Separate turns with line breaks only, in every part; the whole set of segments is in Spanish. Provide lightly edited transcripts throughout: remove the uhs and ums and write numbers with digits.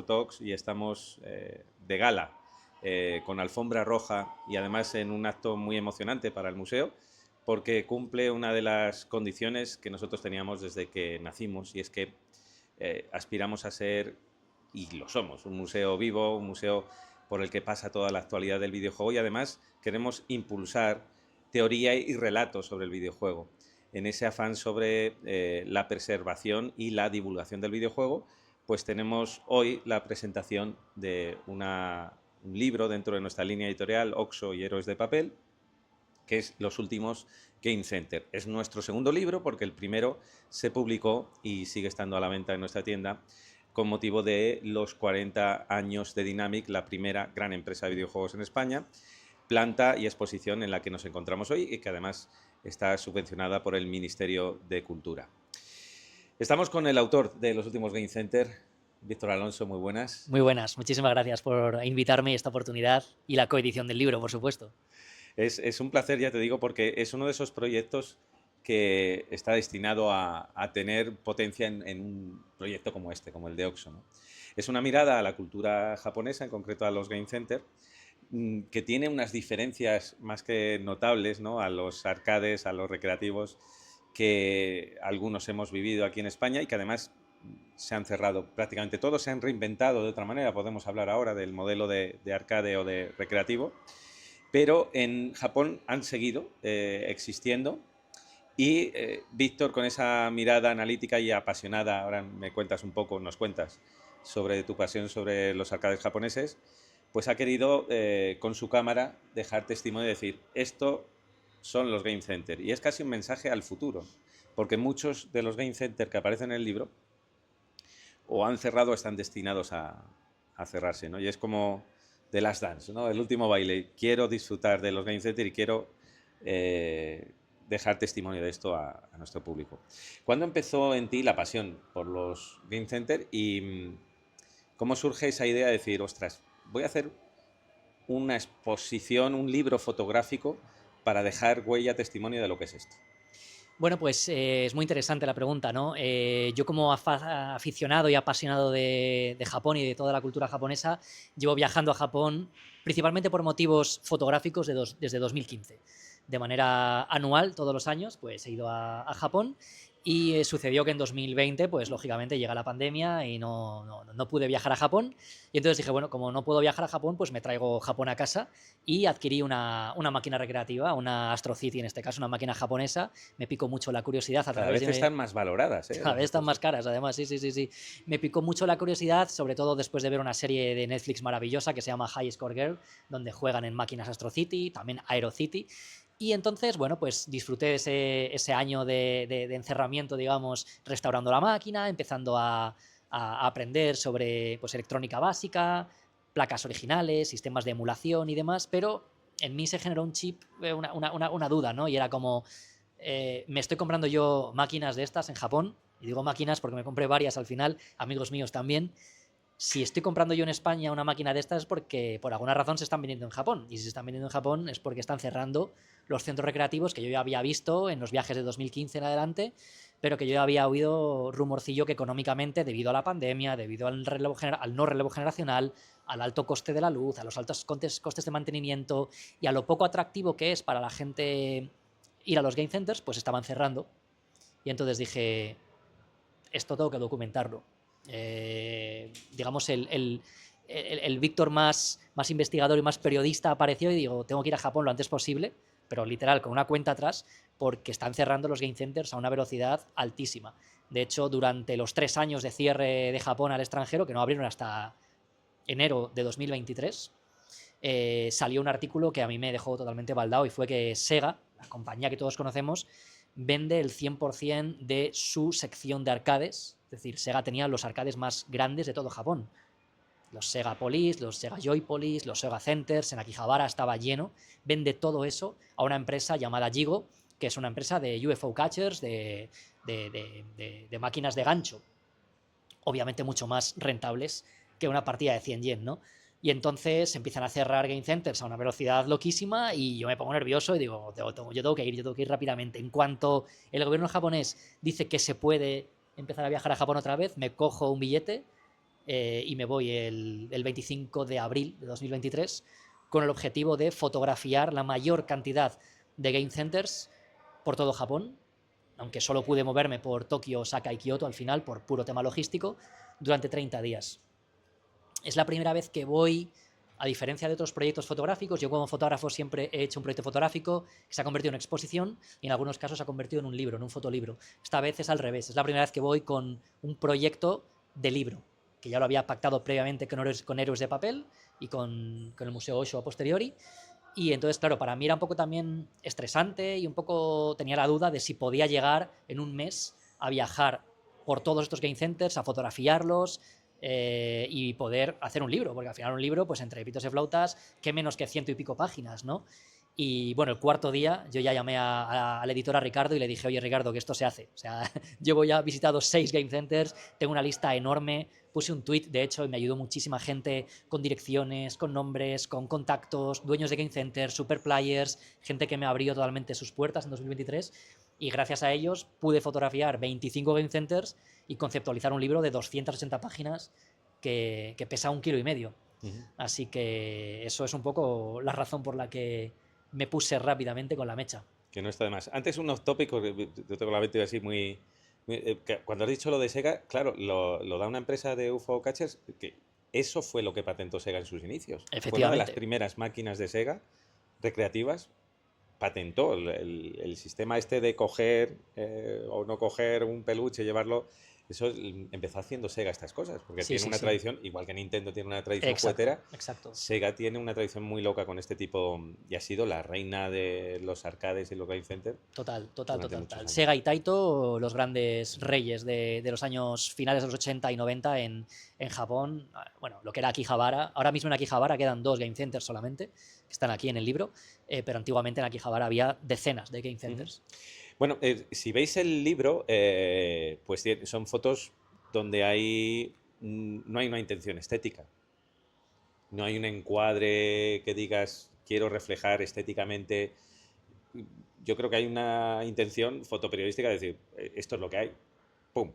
Talks y estamos de gala, con alfombra roja y además en un acto muy emocionante para el museo porque cumple una de las condiciones que nosotros teníamos desde que nacimos y es que aspiramos a ser, y lo somos, un museo vivo, un museo por el que pasa toda la actualidad del videojuego y además queremos impulsar teoría y relatos sobre el videojuego en ese afán sobre la preservación y la divulgación del videojuego. Pues tenemos hoy la presentación de un libro dentro de nuestra línea editorial Oxo y Héroes de Papel, que es Los Últimos Game Center. Es nuestro segundo libro porque el primero se publicó y sigue estando a la venta en nuestra tienda con motivo de los 40 años de Dynamic, la primera gran empresa de videojuegos en España, planta y exposición en la que nos encontramos hoy y que además está subvencionada por el Ministerio de Cultura. Estamos con el autor de Los Últimos Game Center, Víctor Alonso. Muy buenas.
Muy buenas, muchísimas gracias por invitarme a esta oportunidad y la coedición del libro, por supuesto.
Es un placer, ya te digo, porque es uno de esos proyectos que está destinado a tener potencia en un proyecto como este, como el de Oxo, ¿no? Es una mirada a la cultura japonesa, en concreto a los Game Center, que tiene unas diferencias más que notables, ¿no?, a los arcades, a los recreativos que algunos hemos vivido aquí en España y que además se han cerrado prácticamente todos, se han reinventado de otra manera. Podemos hablar ahora del modelo de arcade o de recreativo, pero en Japón han seguido existiendo y Víctor, con esa mirada analítica y apasionada, ahora me cuentas un poco, nos cuentas sobre tu pasión sobre los arcades japoneses, pues ha querido con su cámara dejar testimonio y decir, esto son los Game Center. Y es casi un mensaje al futuro, porque muchos de los Game Center que aparecen en el libro o han cerrado o están destinados a cerrarse, ¿no? Y es como The Last Dance, ¿no?, el último baile. Quiero disfrutar de los Game Center y quiero dejar testimonio de esto a nuestro público. ¿Cuándo empezó en ti la pasión por los Game Center y cómo surge esa idea de decir, ostras, voy a hacer una exposición, un libro fotográfico para dejar huella, testimonio de lo que es esto?
Bueno, pues es muy interesante la pregunta, ¿no? Yo como aficionado y apasionado de Japón y de toda la cultura japonesa, llevo viajando a Japón principalmente por motivos fotográficos desde 2015. De manera anual, todos los años, pues he ido a Japón y sucedió que en 2020, pues lógicamente llega la pandemia y no pude viajar a Japón. Y entonces dije, bueno, como no puedo viajar a Japón, pues me traigo Japón a casa y adquirí una máquina recreativa, una Astro City en este caso, una máquina japonesa. Me picó mucho la curiosidad a
Cada
través
vez
de...
están más valoradas,
Cada
las
vez están
Astro
más
City.
caras, además, sí, sí, sí, sí. Me picó mucho la curiosidad, sobre todo después de ver una serie de Netflix maravillosa que se llama High Score Girl, donde juegan en máquinas Astro City, también Aero City. Y entonces, bueno, pues disfruté de ese año de encerramiento, digamos, restaurando la máquina, empezando a aprender sobre pues, electrónica básica, placas originales, sistemas de emulación y demás, pero en mí se generó un chip, una duda, ¿no? Y era como, me estoy comprando yo máquinas de estas en Japón, y digo máquinas porque me compré varias al final, amigos míos también. Si estoy comprando yo en España una máquina de estas es porque por alguna razón se están vendiendo en Japón, y si se están vendiendo en Japón es porque están cerrando los centros recreativos que yo ya había visto en los viajes de 2015 en adelante, pero que yo ya había oído rumorcillo que económicamente, debido a la pandemia, debido al no relevo generacional, al alto coste de la luz, a los altos costes de mantenimiento y a lo poco atractivo que es para la gente ir a los game centers, pues estaban cerrando. Y entonces dije, esto tengo que documentarlo. Digamos, el Víctor más investigador y más periodista apareció y digo, tengo que ir a Japón lo antes posible, pero literal, con una cuenta atrás, porque están cerrando los game centers a una velocidad altísima. De hecho, durante los 3 años de cierre de Japón al extranjero, que no abrieron hasta enero de 2023, salió un artículo que a mí me dejó totalmente baldado y fue que Sega, la compañía que todos conocemos, vende el 100% de su sección de arcades. Es decir, Sega tenía los arcades más grandes de todo Japón. Los Sega Police, los Sega Joy Police, los Sega Centers, en Akihabara estaba lleno. Vende todo eso a una empresa llamada Jigo, que es una empresa de UFO catchers, de máquinas de gancho. Obviamente mucho más rentables que una partida de 100 yen, ¿no? Y entonces empiezan a cerrar game centers a una velocidad loquísima y yo me pongo nervioso y digo, yo tengo que ir rápidamente. En cuanto el gobierno japonés dice que se puede empezar a viajar a Japón otra vez, me cojo un billete y me voy el 25 de abril de 2023 con el objetivo de fotografiar la mayor cantidad de game centers por todo Japón, aunque solo pude moverme por Tokio, Osaka y Kioto al final, por puro tema logístico, durante 30 días. Es la primera vez que voy, a diferencia de otros proyectos fotográficos. Yo como fotógrafo siempre he hecho un proyecto fotográfico que se ha convertido en exposición y en algunos casos se ha convertido en un libro, en un fotolibro. Esta vez es al revés, es la primera vez que voy con un proyecto de libro, que ya lo había pactado previamente con Héroes de Papel y con el Museo Osho a posteriori. Y entonces, claro, para mí era un poco también estresante y un poco tenía la duda de si podía llegar en un mes a viajar por todos estos game centers, a fotografiarlos y poder hacer un libro, porque al final un libro, pues entre pitos y flautas, qué menos que 100 y pico páginas, ¿no? Y bueno, el cuarto día yo ya llamé al editor, a Ricardo, y le dije, oye Ricardo, que esto se hace. O sea, llevo ya visitado 6 game centers, tengo una lista enorme, puse un tweet, de hecho, y me ayudó muchísima gente con direcciones, con nombres, con contactos, dueños de game centers, super players, gente que me abrió totalmente sus puertas en 2023, y gracias a ellos pude fotografiar 25 game centers y conceptualizar un libro de 280 páginas que pesa 1,5 kilos. Así que eso es un poco la razón por la que me puse rápidamente con la mecha.
Que no está de más. Antes un off topic, porque yo tengo la mente así cuando has dicho lo de Sega, claro, lo da una empresa de UFO Catchers, que eso fue lo que patentó Sega en sus inicios. Fue una de las primeras máquinas de Sega recreativas, patentó el sistema este de coger o no coger un peluche, llevarlo. Eso empezó haciendo Sega estas cosas, porque tiene una tradición, igual que Nintendo tiene una tradición juguetera, Sega tiene una tradición muy loca con este tipo, y ha sido la reina de los arcades y los game center.
Total. Sega y Taito, los grandes reyes de los años finales de los 80 y 90 en Japón. Bueno, lo que era Akihabara. Ahora mismo en Akihabara quedan 2 game centers solamente, que están aquí en el libro, pero antiguamente en Akihabara había decenas de game centers.
Bueno, si veis el libro, pues son fotos donde no hay una intención estética. No hay un encuadre que digas, quiero reflejar estéticamente. Yo creo que hay una intención fotoperiodística de decir, esto es lo que hay. ¡Pum!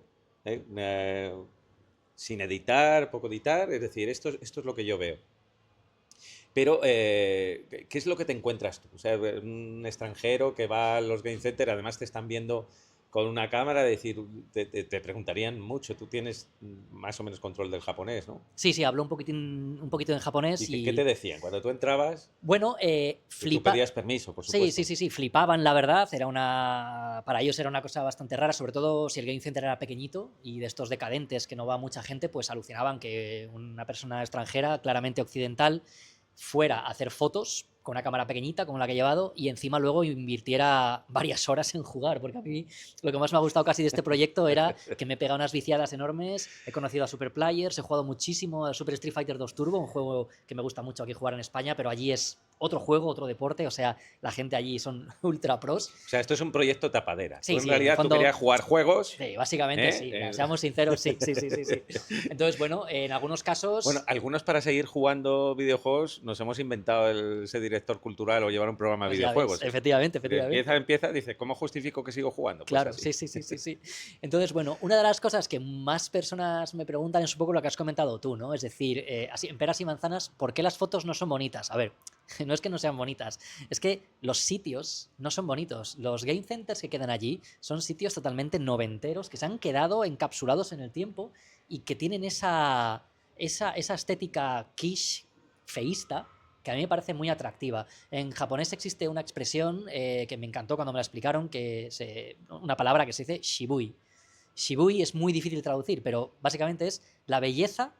Sin editar, poco editar, es decir, esto es lo que yo veo. Pero, ¿qué es lo que te encuentras tú? O sea, un extranjero que va a los game centers, además te están viendo con una cámara, te preguntarían mucho. Tú tienes más o menos control del japonés, ¿no?
Sí, hablo un poquito en japonés.
¿Y qué te decían? Cuando tú entrabas,
bueno,
tú pedías permiso, por supuesto.
Sí, flipaban, la verdad. Para ellos era una cosa bastante rara, sobre todo si el game center era pequeñito y de estos decadentes que no va mucha gente, pues alucinaban que una persona extranjera, claramente occidental, fuera a hacer fotos con una cámara pequeñita como la que he llevado y encima luego invirtiera varias horas en jugar, porque a mí lo que más me ha gustado casi de este proyecto era que me he pegado unas viciadas enormes, he conocido a Super Players, he jugado muchísimo a Super Street Fighter 2 Turbo, un juego que me gusta mucho aquí jugar en España, pero allí es otro juego, otro deporte, o sea, la gente allí son ultra pros.
O sea, esto es un proyecto tapadera.
Sí,
tú en realidad tú querías jugar juegos.
Sí, básicamente sí, seamos sinceros, sí. Entonces, bueno, en algunos casos...
Bueno, algunos para seguir jugando videojuegos nos hemos inventado ese director cultural o llevar un programa de videojuegos.
Efectivamente.
Empieza, dice, ¿cómo justifico que sigo jugando? Pues
claro,
así.
sí. Entonces, bueno, una de las cosas que más personas me preguntan es un poco lo que has comentado tú, ¿no? Es decir, así, en peras y manzanas, ¿por qué las fotos no son bonitas? A ver, no es que no sean bonitas, es que los sitios no son bonitos. Los game centers que quedan allí son sitios totalmente noventeros que se han quedado encapsulados en el tiempo y que tienen esa estética quiche, feísta, que a mí me parece muy atractiva. En japonés existe una expresión que me encantó cuando me la explicaron, una palabra que se dice shibui. Shibui es muy difícil de traducir, pero básicamente es la belleza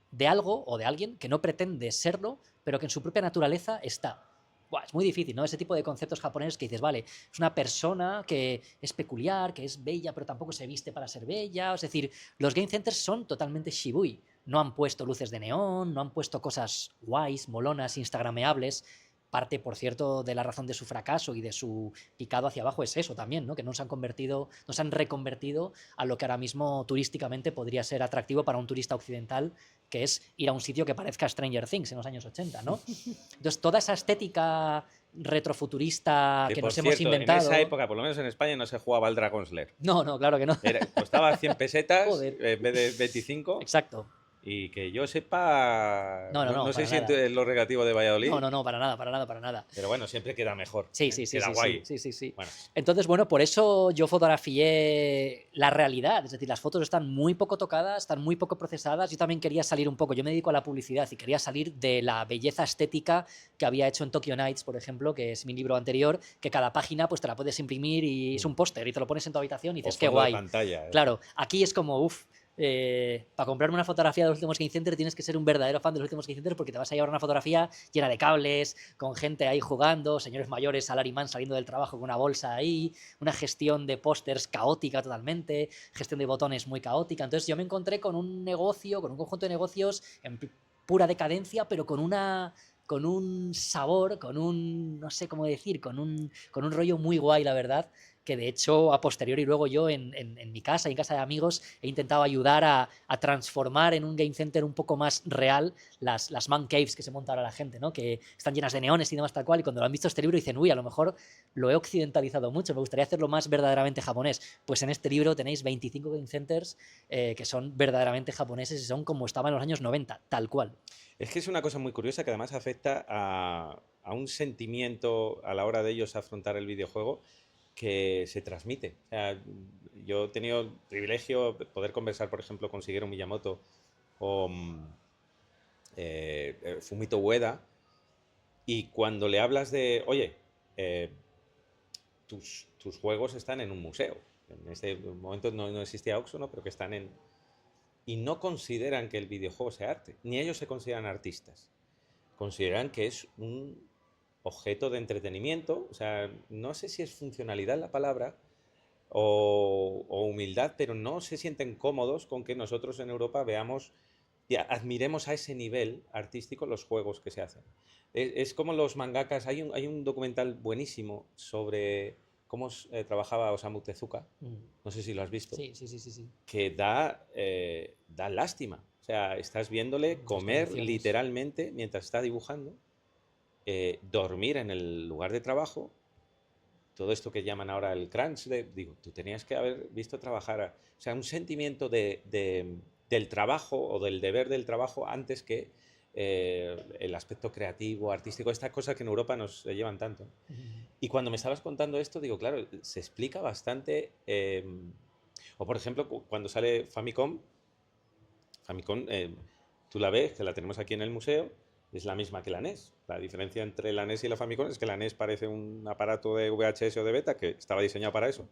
de algo o de alguien que no pretende serlo, pero que en su propia naturaleza está. Buah, es muy difícil, ¿no? Ese tipo de conceptos japoneses que dices, vale, es una persona que es peculiar, que es bella, pero tampoco se viste para ser bella. Es decir, los game centers son totalmente shibui. No han puesto luces de neón, no han puesto cosas guays, molonas, instagrameables. Parte, por cierto, de la razón de su fracaso y de su picado hacia abajo es eso también, ¿no? Que no se han reconvertido a lo que ahora mismo turísticamente podría ser atractivo para un turista occidental, que es ir a un sitio que parezca Stranger Things en los años 80, ¿no? Entonces, toda esa estética retrofuturista que nos hemos inventado...
En esa época, por lo menos en España, no se jugaba al Dragon's Lair.
No, claro que no.
Costaba 100 pesetas en vez de 25.
Exacto.
Y que yo sepa,
No, no,
no,
no,
no sé
para
si
nada.
es lo recreativo de Valladolid,
No, no, no, para nada, para nada, para nada.
pero bueno, siempre queda mejor,
Sí,
¿eh?
sí, sí,
Queda
sí, sí,
guay.
sí, sí, sí.
Bueno,
Entonces, bueno, por eso yo fotografié la realidad, es decir, las fotos están muy poco tocadas, están muy poco procesadas. Yo también quería salir un poco, yo me dedico a la publicidad y quería salir de la belleza estética que había hecho en Tokyo Nights, por ejemplo, que es mi libro anterior, que cada página pues te la puedes imprimir y es un póster y te lo pones en tu habitación y
o
dices, qué
fondo de
guay.
pantalla.
Claro, aquí es como, uff, para comprarme una fotografía de los últimos Game Center tienes que ser un verdadero fan de los últimos Game Center porque te vas a llevar una fotografía llena de cables, con gente ahí jugando, señores mayores, salaryman saliendo del trabajo con una bolsa ahí, una gestión de pósters caótica totalmente, gestión de botones muy caótica. Entonces yo me encontré con un negocio, con un conjunto de negocios en pura decadencia, pero con un sabor, con un, no sé cómo decir, con un rollo muy guay, la verdad, que de hecho a posteriori luego yo en mi casa y en casa de amigos he intentado ayudar a transformar en un game center un poco más real las man caves que se monta ahora la gente, ¿no? Que están llenas de neones y demás tal cual, y cuando lo han visto este libro dicen, uy, a lo mejor lo he occidentalizado mucho, me gustaría hacerlo más verdaderamente japonés. Pues en este libro tenéis 25 game centers que son verdaderamente japoneses y son como estaban en los años 90, tal cual.
Es que es una cosa muy curiosa que además afecta a un sentimiento a la hora de ellos afrontar el videojuego que se transmite. O sea, yo he tenido el privilegio de poder conversar, por ejemplo, con Shigeru Miyamoto o Fumito Ueda, y cuando le hablas de, oye, eh, tus juegos están en un museo. En este momento no existía Oxo, ¿no? Pero que están en... Y no consideran que el videojuego sea arte, ni ellos se consideran artistas. Consideran que es un objeto de entretenimiento, o sea, no sé si es funcionalidad la palabra o humildad, pero no se sienten cómodos con que nosotros en Europa veamos y admiremos a ese nivel artístico los juegos que se hacen. Es como los mangakas, hay un documental buenísimo sobre cómo trabajaba Osamu Tezuka, no sé si lo has visto,
Sí, sí, sí, sí, sí.
que da lástima. O sea, estás viéndole
Las
comer
condiciones.
literalmente mientras está dibujando, dormir en el lugar de trabajo, todo esto que llaman ahora el crunch, digo, tú tenías que haber visto trabajar, o sea, un sentimiento del trabajo o del deber del trabajo antes que el aspecto creativo, artístico, estas cosas que en Europa nos llevan tanto. Y cuando me estabas contando esto, digo, claro, se explica bastante, o por ejemplo, cuando sale Famicom, tú la ves, que la tenemos aquí en el museo, es la misma que la NES. La diferencia entre la NES y la Famicom es que la NES parece un aparato de VHS o de beta que estaba diseñado para eso.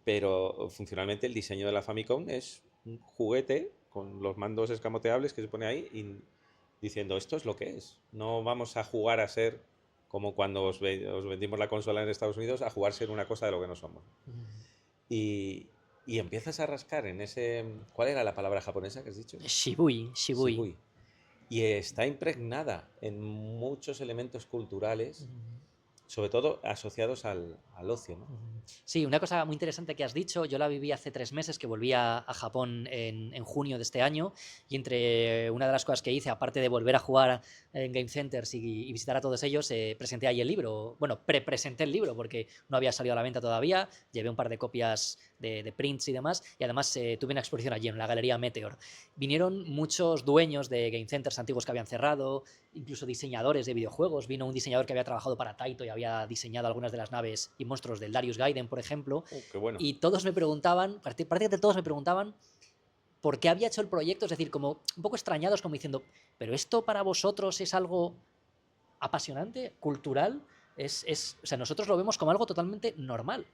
Pero funcionalmente el diseño de la Famicom es un juguete con los mandos escamoteables que se pone ahí y diciendo esto es lo que es. No vamos a jugar a ser como cuando os vendimos la consola en Estados Unidos, a jugar a ser una cosa de lo que no somos. Y, y empiezas a rascar en ese... ¿Cuál era la palabra japonesa que has dicho?
Shibui, Shibui.
Shibui. Y está impregnada en muchos elementos culturales, sobre todo asociados al ocio, ¿no?
Sí, una cosa muy interesante que has dicho, yo la viví hace 3 meses, que volví a Japón en junio de este año, y entre una de las cosas que hice, aparte de volver a jugar en Game Centers y visitar a todos ellos, presenté ahí el libro, bueno, presenté el libro porque no había salido a la venta todavía, llevé un par de copias de prints y demás, y además tuve una exposición allí en la Galería Meteor. Vinieron muchos dueños de Game Centers antiguos que habían cerrado, incluso diseñadores de videojuegos. Vino un diseñador que había trabajado para Taito y había diseñado algunas de las naves y monstruos del Darius Gaiden, por ejemplo,
Qué bueno.
y todos me preguntaban, prácticamente todos me preguntaban por qué había hecho el proyecto, es decir, como un poco extrañados, como diciendo, pero esto para vosotros es algo apasionante, cultural, o sea, nosotros lo vemos como algo totalmente normal.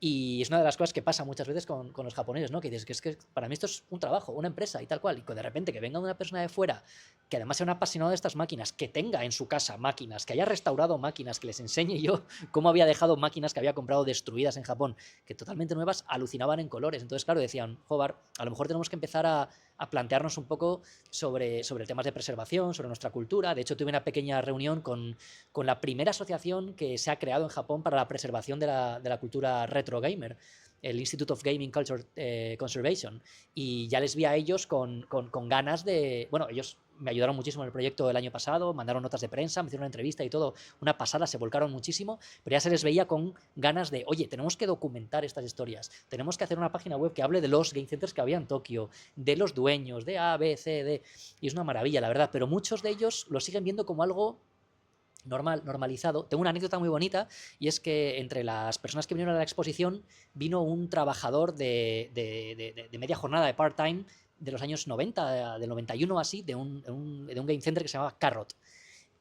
Y es una de las cosas que pasa muchas veces con los japoneses, ¿no? Que dices que es que para mí esto es un trabajo, una empresa y tal cual. Y que de repente que venga una persona de fuera, que además sea un apasionado de estas máquinas, que tenga en su casa máquinas, que haya restaurado máquinas, que les enseñe yo cómo había dejado máquinas que había comprado destruidas en Japón, que totalmente nuevas, alucinaban en colores. Entonces, claro, decían, joder, a lo mejor tenemos que empezar a plantearnos un poco sobre temas de preservación, sobre nuestra cultura. De hecho, tuve una pequeña reunión con la primera asociación que se ha creado en Japón para la preservación de la cultura retro gamer. el Institute of Gaming Culture Conservation, y ya les vi a ellos con ganas de... Bueno, ellos me ayudaron muchísimo en el proyecto el año pasado, mandaron notas de prensa, me hicieron una entrevista y todo, una pasada, se volcaron muchísimo, pero ya se les veía con ganas de, oye, tenemos que documentar estas historias, tenemos que hacer una página web que hable de los game centers que había en Tokio, de los dueños, de A, B, C, D, y es una maravilla, la verdad, pero muchos de ellos lo siguen viendo como algo normalizado. Tengo una anécdota muy bonita, y es que entre las personas que vinieron a la exposición vino un trabajador de media jornada, de part-time, de los años 90, del 91 así, de un game center que se llamaba Carrot.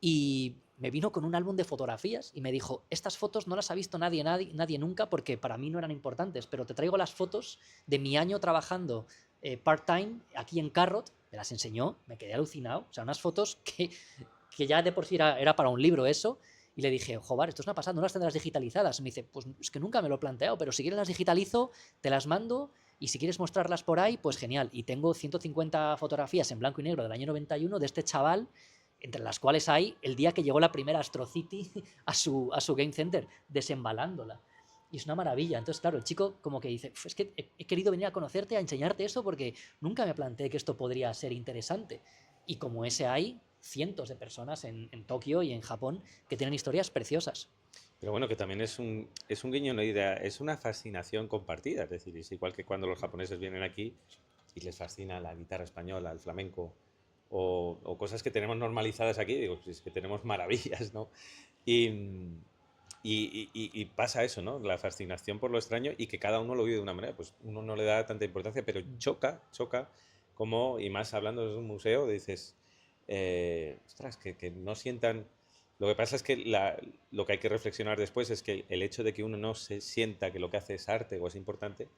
Y me vino con un álbum de fotografías y me dijo, estas fotos no las ha visto nadie nunca, porque para mí no eran importantes, pero te traigo las fotos de mi año trabajando part-time aquí en Carrot. Me las enseñó, me quedé alucinado. O sea, unas fotos que ya de por sí era para un libro eso, y le dije, joder, esto es una pasada, ¿no las tendrás digitalizadas? Y me dice, pues es que nunca me lo he planteado, pero si quieres las digitalizo, te las mando, y si quieres mostrarlas por ahí, pues genial. Y tengo 150 fotografías en blanco y negro del año 91 de este chaval, entre las cuales hay el día que llegó la primera Astro City a su game center, desembalándola. Y es una maravilla. Entonces, claro, el chico como que dice, es que he querido venir a conocerte, a enseñarte esto, porque nunca me planteé que esto podría ser interesante. Y como ese hay cientos de personas en Tokio y en Japón que tienen historias preciosas.
Pero bueno, que también es un guiño, una idea, es una fascinación compartida. Es decir, es igual que cuando los japoneses vienen aquí y les fascina la guitarra española, el flamenco, o cosas que tenemos normalizadas aquí, digo, pues es que tenemos maravillas, ¿no? Y pasa eso, ¿no? La fascinación por lo extraño, y que cada uno lo vive de una manera. Pues uno no le da tanta importancia, pero choca como, y más hablando de un museo, dices, ostras, que no sientan... Lo que pasa es que lo que hay que reflexionar después es que el hecho de que uno no se sienta que lo que hace es arte o es importante,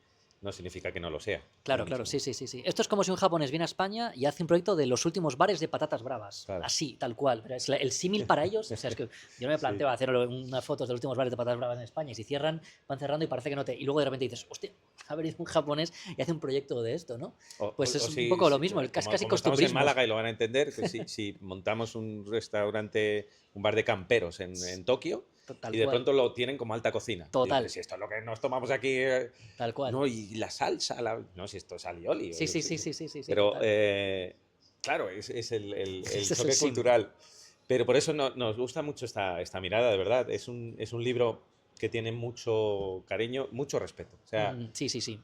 no significa que no lo sea.
Claro, claro, sí. Esto es como si un japonés viene a España y hace un proyecto de los últimos bares de patatas bravas.
Claro.
Así, tal cual. Pero es el símil para ellos. O sea, es que yo no me planteo hacer unas fotos de los últimos bares de patatas bravas en España, y si cierran, van cerrando y parece que no te... Y luego de repente dices, hostia, ha venido un japonés y hace un proyecto de esto, ¿no? Pues es un poco lo mismo, el casi
como
costumbrismo.
Estamos en Málaga y lo van a entender, que si montamos un restaurante, un bar de camperos en Tokio,
Tal
y de
cual.
pronto lo tienen como alta cocina.
Total.
Y dices, si esto es lo que nos tomamos aquí...
Tal cual.
No, y la salsa, no, si esto es alioli.
Sí.
Pero,
total.
claro, es el
Es
choque
el símbolo.
cultural. Pero por eso nos gusta mucho esta mirada, de verdad. Es un libro que tiene mucho cariño, mucho respeto. O sea,
Sí.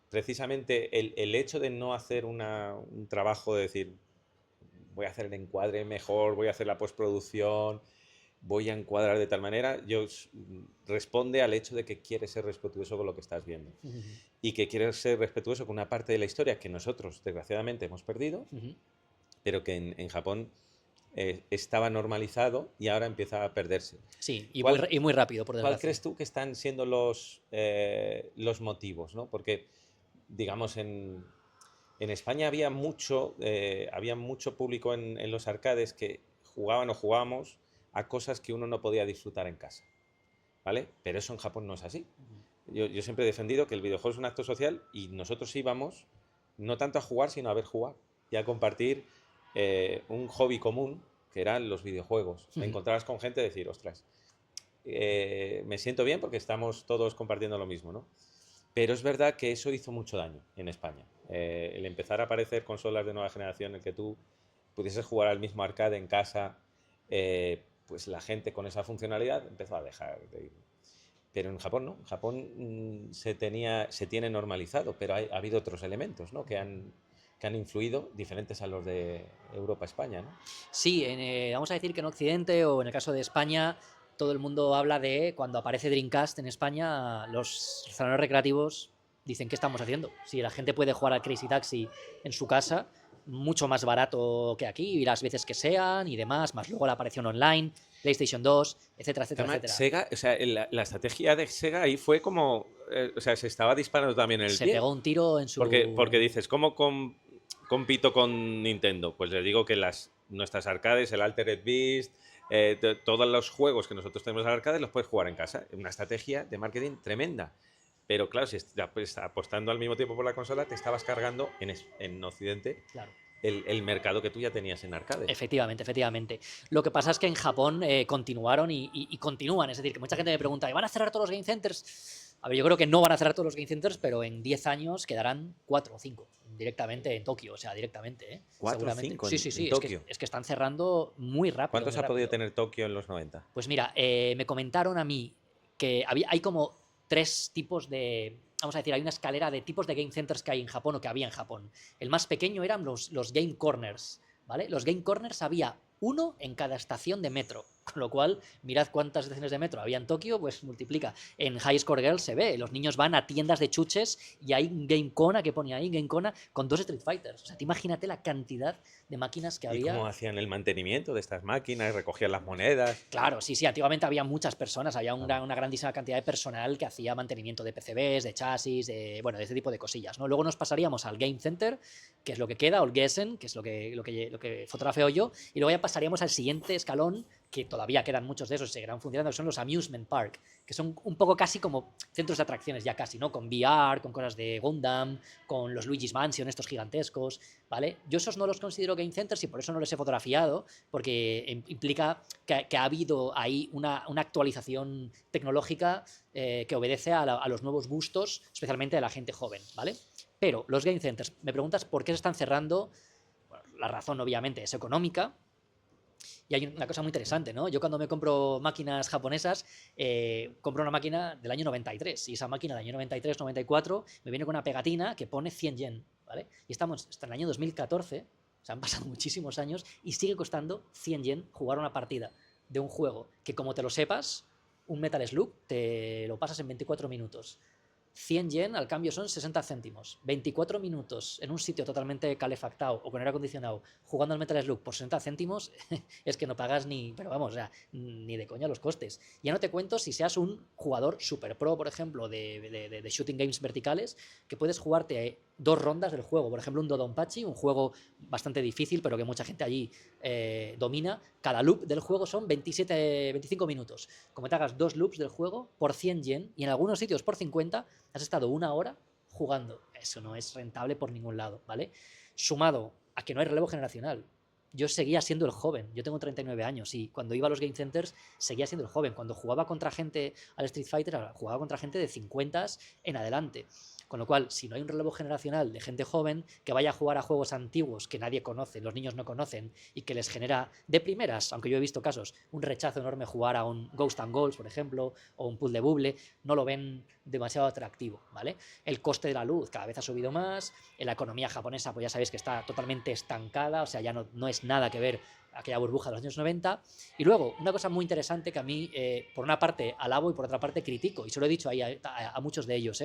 precisamente el hecho de no hacer un trabajo de decir, voy a hacer el encuadre mejor, voy a hacer la postproducción, voy a encuadrar de tal manera, responde al hecho de que quieres ser respetuoso con lo que estás viendo. Y que quieres ser respetuoso con una parte de la historia que nosotros, desgraciadamente, hemos perdido, pero que en Japón estaba normalizado y ahora empieza a perderse.
Sí, y muy rápido, por desgracia.
¿Cuál crees tú que están siendo los motivos, ¿no? Porque, digamos, en España había mucho público en los arcades que jugaban o jugábamos a cosas que uno no podía disfrutar en casa, ¿vale? Pero eso en Japón no es así. Yo siempre he defendido que el videojuego es un acto social, y nosotros íbamos no tanto a jugar, sino a ver jugar y a compartir un hobby común, que eran los videojuegos. Me encontrabas con gente y decir, ostras, me siento bien porque estamos todos compartiendo lo mismo, ¿no? Pero es verdad que eso hizo mucho daño en España. El empezar a aparecer consolas de nueva generación en que tú pudieses jugar al mismo arcade en casa, pues la gente con esa funcionalidad empezó a dejar de ir. Pero en Japón no. En Japón se tiene normalizado, pero ha habido otros elementos, ¿no? que han influido, diferentes a los de Europa-España, ¿no?
Sí, vamos a decir que en Occidente, o en el caso de España, todo el mundo habla de cuando aparece Dreamcast en España, los salones recreativos dicen, ¿qué estamos haciendo? Si la gente puede jugar al Crazy Taxi en su casa, mucho más barato que aquí, y las veces que sean y demás, más luego la aparición online, PlayStation 2, etcétera.
Sega, o sea, la estrategia de Sega ahí fue como, o sea, se estaba disparando también en el
Se
pie.
pegó un tiro en su...
Porque dices, ¿cómo compito con Nintendo? Pues les digo que nuestras arcades, el Altered Beast, todos los juegos que nosotros tenemos en arcades los puedes jugar en casa. Una estrategia de marketing tremenda. Pero claro, si estás apostando al mismo tiempo por la consola, te estabas cargando en Occidente,
claro,
el mercado que tú ya tenías en arcades.
Efectivamente. Lo que pasa es que en Japón continuaron y continúan. Es decir, que mucha gente me pregunta, ¿y van a cerrar todos los game centers? A ver, yo creo que no van a cerrar todos los game centers, pero en 10 años quedarán 4 o 5 directamente en Tokio, o sea, directamente, ¿eh?
4 o
Seguramente.
5
Sí, sí,
en
sí,
Tokio.
es que están cerrando muy rápido.
¿Cuántos
muy
ha podido
rápido.
tener Tokio en los 90?
Pues mira, me comentaron a mí que hay como 3 tipos de... Vamos a decir, hay una escalera de tipos de game centers que hay en Japón o que había en Japón. El más pequeño eran los game corners, ¿vale? Los game corners había uno en cada estación de metro, con lo cual, mirad cuántas estaciones de metro había en Tokio, pues multiplica. En High Score Girl se ve, los niños van a tiendas de chuches y hay un Game Kona que pone ahí, Game Kona, con 2 Street Fighters. O sea, te imagínate la cantidad de máquinas que
¿Y
había.
cómo hacían el mantenimiento de estas máquinas? ¿Recogían las monedas?
Claro, sí, sí, antiguamente había muchas personas, había una grandísima cantidad de personal que hacía mantenimiento de PCBs, de chasis, bueno, de este tipo de cosillas, ¿no? Luego nos pasaríamos al Game Center, que es lo que queda, o el Gessen, que es lo que fotografeo yo, y luego ya pasaríamos al siguiente escalón, que todavía quedan muchos de esos y seguirán funcionando, que son los Amusement Park, que son un poco casi como centros de atracciones ya casi, ¿no? Con VR, con cosas de Gundam, con los Luigi's Mansion, estos gigantescos, ¿vale? Yo esos no los considero Game Centers y por eso no los he fotografiado, porque implica que ha habido ahí una actualización tecnológica que obedece a los nuevos gustos, especialmente de la gente joven, ¿vale? Pero los Game Centers, me preguntas por qué se están cerrando. Bueno, la razón obviamente es económica. Y hay una cosa muy interesante, ¿no? Yo cuando me compro máquinas japonesas, compro una máquina del año 93 y esa máquina del año 93-94 me viene con una pegatina que pone 100 yen, ¿vale? Y estamos hasta el año 2014, o sea, han pasado muchísimos años y sigue costando 100 yen jugar una partida de un juego que, como te lo sepas, un Metal Slug te lo pasas en 24 minutos. 100 yen al cambio son 60 céntimos. 24 minutos en un sitio totalmente calefactado o con aire acondicionado jugando al Metal Slug por 60 céntimos es que no pagas ni, pero vamos, o sea, ni de coña los costes. Ya no te cuento si seas un jugador super pro, por ejemplo, de shooting games verticales, que puedes jugarte 2 rondas del juego. Por ejemplo, un Dodonpachi, un juego bastante difícil, pero que mucha gente allí domina. Cada loop del juego son 25 minutos. Como te hagas 2 loops del juego por 100 yen y en algunos sitios por 50, has estado 1 hora jugando. Eso no es rentable por ningún lado, ¿vale? Sumado a que no hay relevo generacional. Yo seguía siendo el joven. Yo tengo 39 años y cuando iba a los game centers seguía siendo el joven. Cuando jugaba contra gente al Street Fighter, jugaba contra gente de 50 en adelante. Con lo cual, si no hay un relevo generacional de gente joven que vaya a jugar a juegos antiguos que nadie conoce, los niños no conocen y que les genera de primeras, aunque yo he visto casos, un rechazo enorme jugar a un Ghost and Goals, por ejemplo, o un Puzzle Bubble, no lo ven demasiado atractivo, ¿vale? El coste de la luz cada vez ha subido más, la economía japonesa, pues ya sabéis que está totalmente estancada, o sea, ya no es nada que ver aquella burbuja de los años 90. Y luego, una cosa muy interesante que a mí, por una parte, alabo y por otra parte critico, y se lo he dicho ahí a muchos de ellos,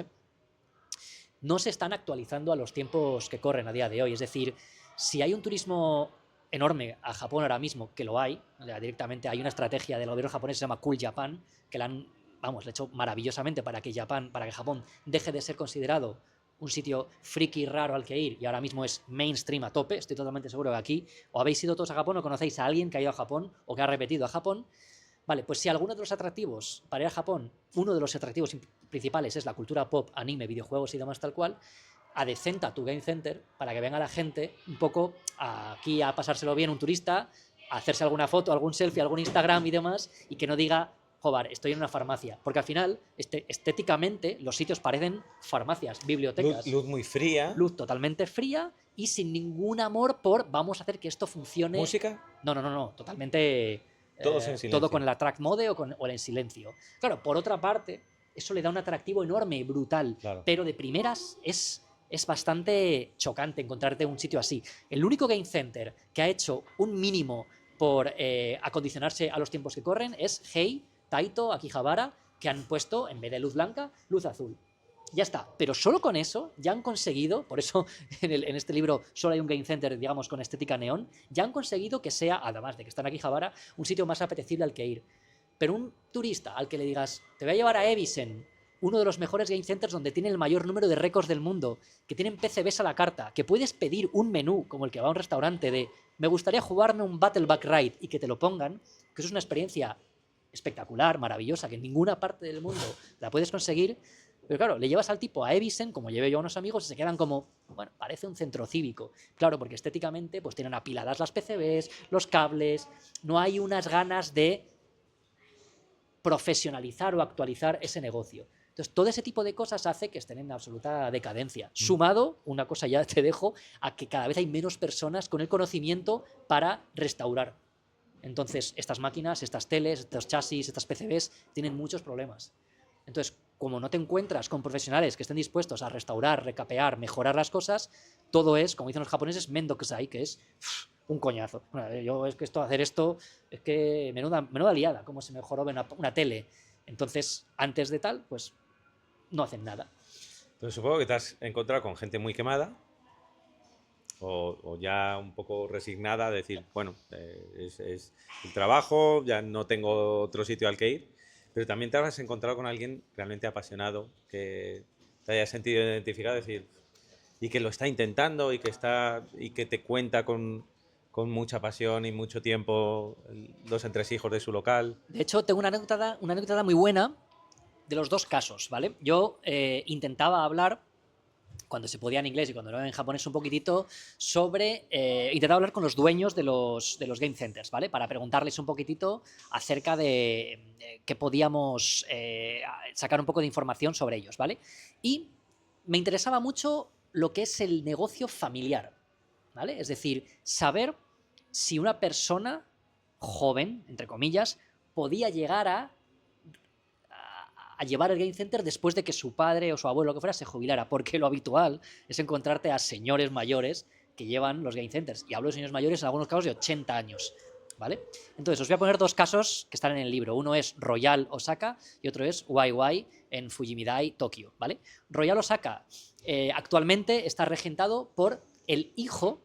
no se están actualizando a los tiempos que corren a día de hoy. Es decir, si hay un turismo enorme a Japón ahora mismo, que lo hay, directamente hay una estrategia del gobierno japonés que se llama Cool Japan, que la han, vamos, le hecho maravillosamente para que Japón deje de ser considerado un sitio friki raro al que ir y ahora mismo es mainstream a tope. Estoy totalmente seguro que aquí o habéis ido todos a Japón o conocéis a alguien que ha ido a Japón o que ha repetido a Japón. Vale, pues si alguno de los atractivos para ir a Japón, uno de los atractivos principales es la cultura pop, anime, videojuegos y demás tal cual, adecenta tu game center para que venga la gente un poco aquí a pasárselo bien, un turista, a hacerse alguna foto, algún selfie, algún Instagram y demás, y que no diga, joder, estoy en una farmacia. Porque al final, estéticamente, los sitios parecen farmacias, bibliotecas.
Luz muy fría.
Luz totalmente fría y sin ningún amor por vamos a hacer que esto funcione.
¿Música?
No, totalmente...
Todos en silencio.
todo con el attract mode o en silencio. Claro, por otra parte, eso le da un atractivo enorme, brutal,
claro.
Pero de primeras es bastante chocante encontrarte un sitio así. El único game center que ha hecho un mínimo por acondicionarse a los tiempos que corren es Hei, Taito, Akihabara, que han puesto, en vez de luz blanca, luz azul. Ya está, pero solo con eso ya han conseguido, por eso en este libro solo hay un game center, digamos, con estética neón, ya han conseguido que sea, además de que está en Akihabara, un sitio más apetecible al que ir. Pero un turista al que le digas, te voy a llevar a Evisen, uno de los mejores game centers donde tiene el mayor número de récords del mundo, que tienen PCBs a la carta, que puedes pedir un menú, como el que va a un restaurante, de me gustaría jugarme un Battleback Ride y que te lo pongan, que eso es una experiencia espectacular, maravillosa, que en ninguna parte del mundo la puedes conseguir. Pero claro, le llevas al tipo a Evisen, como llevé yo a unos amigos, y se quedan como, bueno, parece un centro cívico. Claro, porque estéticamente pues tienen apiladas las PCBs, los cables, no hay unas ganas de profesionalizar o actualizar ese negocio. Entonces, todo ese tipo de cosas hace que estén en absoluta decadencia. Sumado, una cosa ya te dejo, a que cada vez hay menos personas con el conocimiento para restaurar. Entonces, estas máquinas, estas teles, estos chasis, estas PCBs tienen muchos problemas. Entonces, como no te encuentras con profesionales que estén dispuestos a restaurar, recapear, mejorar las cosas, todo es, como dicen los japoneses, mendokusai, que es un coñazo. Bueno, yo es que hacer esto, es que menuda liada, como se mejoró una tele. Entonces, antes de tal, pues no hacen nada.
Entonces supongo que te has encontrado con gente muy quemada o ya un poco resignada a decir, bueno, es el trabajo, ya no tengo otro sitio al que ir, pero también te has encontrado con alguien realmente apasionado, que te haya sentido identificado, decir, y que lo está intentando y que te cuenta con mucha pasión y mucho tiempo los entresijos de su local.
De hecho, tengo una anécdota muy buena de los dos casos, ¿vale? Yo intentaba hablar, cuando se podía en inglés y cuando no en japonés un poquitito, sobre... intentaba hablar con los dueños de los game centers, ¿vale? Para preguntarles un poquitito acerca de que podíamos sacar un poco de información sobre ellos, ¿vale? Y me interesaba mucho lo que es el negocio familiar, ¿vale? Es decir, saber si una persona joven, entre comillas, podía llegar a llevar el game center después de que su padre o su abuelo, lo que fuera, se jubilara, porque lo habitual es encontrarte a señores mayores que llevan los game centers, y hablo de señores mayores en algunos casos de 80 años, ¿vale? Entonces os voy a poner dos casos que están en el libro. Uno es Royal Osaka y otro es YY en Fujimidai, Tokio, ¿vale? Royal Osaka actualmente está regentado por el hijo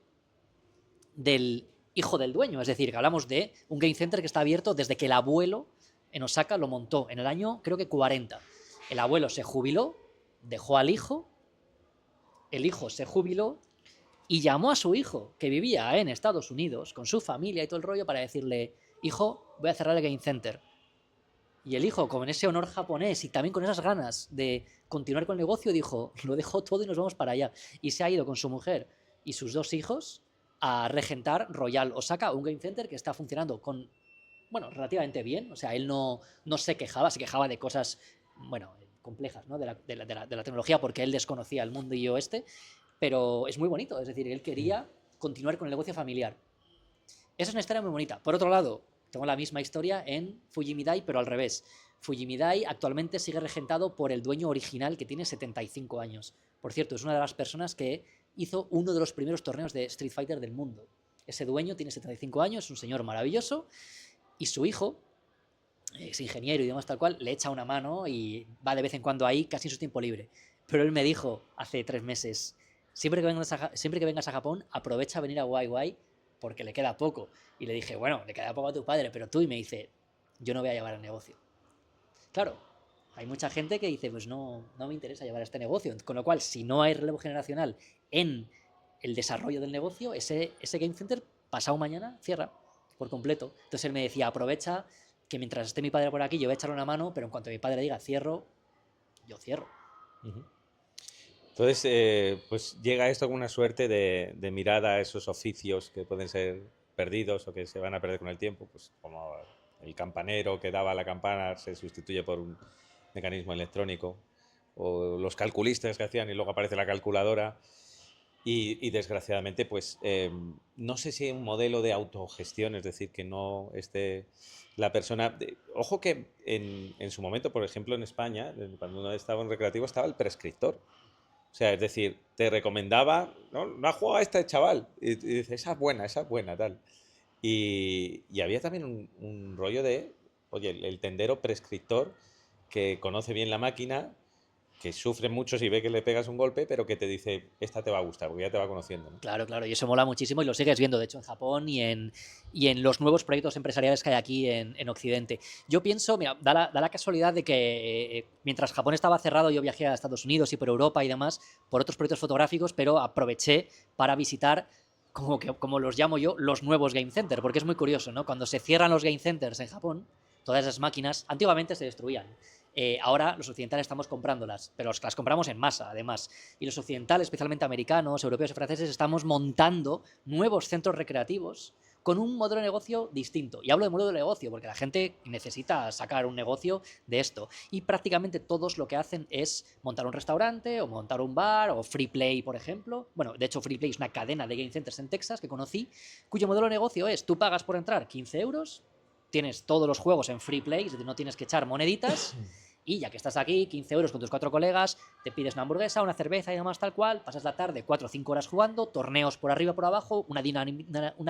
del dueño, es decir, que hablamos de un game center que está abierto desde que el abuelo en Osaka lo montó en el año, creo que 40. El abuelo se jubiló, dejó al hijo, el hijo se jubiló y llamó a su hijo, que vivía en Estados Unidos, con su familia y todo el rollo, para decirle, hijo, voy a cerrar el game center. Y el hijo, con ese honor japonés y también con esas ganas de continuar con el negocio, dijo, lo dejo todo y nos vamos para allá. Y se ha ido con su mujer y sus dos hijos a regentar Royal Osaka, un game center que está funcionando con, bueno, relativamente bien. O sea, él no se quejaba de cosas, bueno, complejas, ¿no? de la tecnología, porque él desconocía el mundo y oeste, pero es muy bonito. Es decir, él quería continuar con el negocio familiar. Esa es una historia muy bonita. Por otro lado, tengo la misma historia en Fujimidai, pero al revés. Fujimidai actualmente sigue regentado por el dueño original, que tiene 75 años. Por cierto, es una de las personas que hizo uno de los primeros torneos de Street Fighter del mundo. Ese dueño tiene 75 años, es un señor maravilloso, y su hijo, es ingeniero y demás tal cual, le echa una mano y va de vez en cuando ahí, casi en su tiempo libre. Pero él me dijo hace 3 meses, siempre que vengas a Japón, aprovecha a venir a YY porque le queda poco. Y le dije, bueno, le queda poco a tu padre, pero tú, y me dice, yo no voy a llevar el negocio. Claro, hay mucha gente que dice, pues no me interesa llevar este negocio. Con lo cual, si no hay relevo generacional en el desarrollo del negocio, ese game center, pasado mañana, cierra por completo. Entonces él me decía, aprovecha que mientras esté mi padre por aquí, yo voy a echarle una mano, pero en cuanto mi padre diga cierro, yo cierro.
Entonces, pues llega esto como una suerte de mirada a esos oficios que pueden ser perdidos o que se van a perder con el tiempo, pues como el campanero que daba la campana se sustituye por un mecanismo electrónico, o los calculistas que hacían y luego aparece la calculadora. Y desgraciadamente, pues no sé si hay un modelo de autogestión, es decir, que no esté la persona... Ojo que en su momento, por ejemplo, en España, cuando uno estaba en recreativo, estaba el prescriptor. O sea, es decir, te recomendaba, no ha jugado a este chaval. Y dices, esa es buena, tal. Y había también un rollo de, oye, el tendero prescriptor que conoce bien la máquina, que sufre mucho si ve que le pegas un golpe, pero que te dice, esta te va a gustar, porque ya te va conociendo, ¿no?
Claro, claro, y eso mola muchísimo y lo sigues viendo, de hecho, en Japón y en los nuevos proyectos empresariales que hay aquí en Occidente. Yo pienso, mira, da la casualidad de que mientras Japón estaba cerrado, yo viajé a Estados Unidos y por Europa y demás, por otros proyectos fotográficos, pero aproveché para visitar, como los llamo yo, los nuevos game centers, porque es muy curioso, ¿no? Cuando se cierran los game centers en Japón, todas esas máquinas antiguamente se destruían. Ahora los occidentales estamos comprándolas, pero las compramos en masa, además. Y los occidentales, especialmente americanos, europeos y franceses, estamos montando nuevos centros recreativos con un modelo de negocio distinto. Y hablo de modelo de negocio porque la gente necesita sacar un negocio de esto. Y prácticamente todos lo que hacen es montar un restaurante o montar un bar o Free Play, por ejemplo. Bueno, de hecho Free Play es una cadena de game centers en Texas que conocí, cuyo modelo de negocio es tú pagas por entrar 15 euros, tienes todos los juegos en Free Play, es decir, no tienes que echar moneditas. Y ya que estás aquí, 15 euros con tus 4 colegas, te pides una hamburguesa, una cerveza y demás tal cual, pasas la tarde 4 o 5 horas jugando, torneos por arriba, por abajo, una